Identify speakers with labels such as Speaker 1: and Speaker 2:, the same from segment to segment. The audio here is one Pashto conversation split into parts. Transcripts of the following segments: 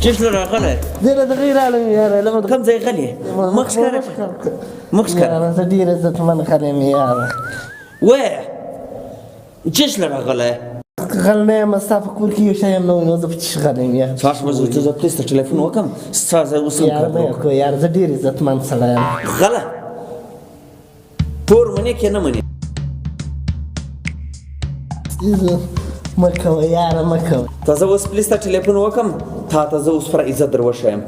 Speaker 1: چشله راغلی
Speaker 2: ډېره د غیر عالم یاره لمه
Speaker 1: کوم ځای غلی مخ ښکاره مخ ښکاره
Speaker 2: یاره زه ډېر عزتمن خلک یم یاره
Speaker 1: وایه چشله راغلی
Speaker 2: غل نه یم ستا په کور کې یو شی هم نه وي نو زه په چی غل یم یاره
Speaker 1: فاش به زه پلیس ته ټلیفون وکړم ستا زه اوس هم
Speaker 2: یاره
Speaker 1: کار
Speaker 2: نه
Speaker 1: وکړم
Speaker 2: یې یاره زه ډېر عزتمن سړی یم
Speaker 1: غله پور منې که نه منې
Speaker 2: مه کوه یاره مه کوه
Speaker 1: ته زه اوس پلیس ته ټلیفون وکړم تا ته زه اوس پر عزت در وښیم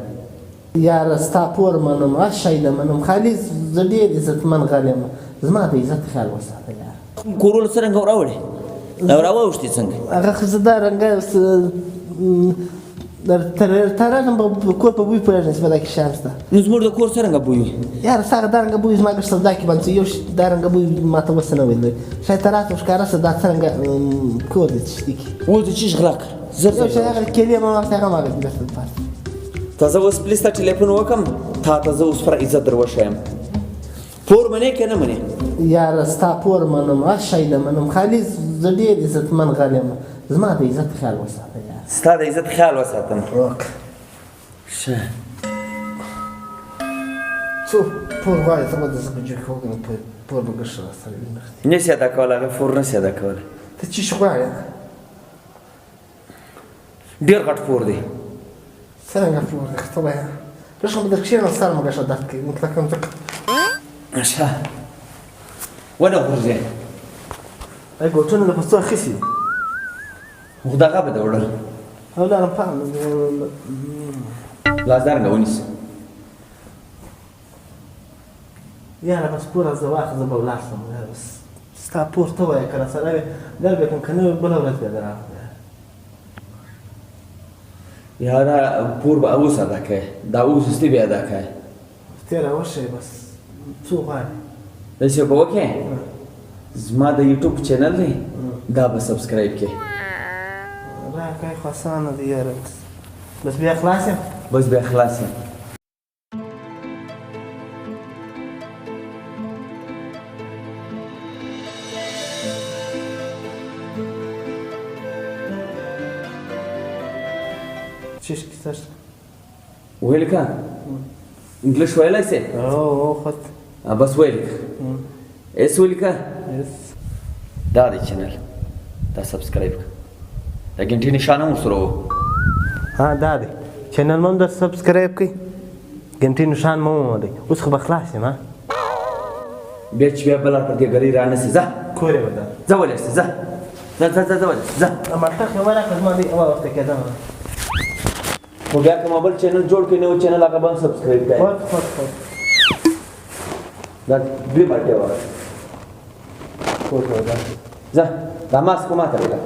Speaker 2: یاره ستا پور منم هر شی نه منم خالي زه ډېر عزتمن غل یم زما د عزت خیال وساته یاره
Speaker 1: کورونه څرنګه راوړې او راواوښتې څنګه
Speaker 2: هغه خو زه دا رنګه تر راغلم په کور په بوی پوهېږم چې په دا کې شیان شته
Speaker 1: نو زموږ د کور څرنګه بوی
Speaker 2: یاره ستا هغه دا رنګه بوی زما ګټ سودا کې باندې یو دا رنګه بوی ما ته اوس نه ویل شاید ته راته ښکاره شه دا څرنګه کور دی چشتي کې
Speaker 1: اوس د چیش غلا کړه زر
Speaker 2: یو شی هغه کیلې ما وخت هغه ما ګټل پاتې
Speaker 1: ته زه اوس پلیس ته ټلیفون وکړم تا ته زه اوس پر عزت در وښیم پور منې که نه منې
Speaker 2: یاره ستا پور منم هر شی نه منم خالي زه ډېر عزتمن غل یم زما د عزت خیال وساته یاره
Speaker 1: ستا د عزت خیال وساتم ښه
Speaker 2: څو پور غواړې ته به د زه په جوړ کوم پور به ګټ راسره وي
Speaker 1: نشي ادا کولی هغه پور نشي ادا کولی
Speaker 2: ته چی شي غواړې
Speaker 1: ډېر غټ پور دی
Speaker 2: څرنګه پور دی ته وایه راشم به در کښېنم سر مې ګټه درد کوي مطلقاً ځکه
Speaker 1: ښه ونه غورځې
Speaker 2: ای ګوټونه د پسو اخیستي دي
Speaker 1: خو دغه به د وړل
Speaker 2: او لارم پام
Speaker 1: لاس دارنګه ونیسه
Speaker 2: یاره بس پور زه واخله زه به ولاړ شم یاره بس ستا پور ته وایه که راسره وې در به کوم که نه وي بله ورځ بیا درراغله
Speaker 1: یاره پور به اوس ادا کوې دا اوس استی بیا ادا کوې
Speaker 2: تېره وشئ بس څو غواړې
Speaker 1: داسې به وکړې زما د یوټیوب چینل دی دا به سبسکرایب کړې
Speaker 2: راکای خو اسانه دی یاره بس بیا خلاص یم
Speaker 1: بس بیا خلاص یم
Speaker 2: چیش کیسه شته
Speaker 1: ویل که انګلیش ویلی سې
Speaker 2: او خود
Speaker 1: بس ویل که ایس ویل که دا دی چینل دا سبسکرایب که د ګنټې نښان هم ورسره و
Speaker 2: ها دا دی چینل مو هم در سبسکرایب کړئ ګنټې نښان مو ومومئ اوس خو به خلاص یم ها
Speaker 1: بیا چې بیا بله پر دې ګرۍ رانسي ځه
Speaker 2: کور یې وده
Speaker 1: ځه ولېسې ځه ځه ځه ځه ځه ولېسې ځه
Speaker 2: مالټه خو ورکړه زما دی اول وخته کېدم
Speaker 1: خو بیا که ما بل چینل جوړ کړي نو چینل هغه به هم سبسکرایب کړئ
Speaker 2: خود
Speaker 1: دا دوی مالټې وره
Speaker 2: کور ته وده
Speaker 1: ځه دا ماسک ما ته راکړه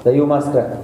Speaker 1: دا یو ماسک راکړه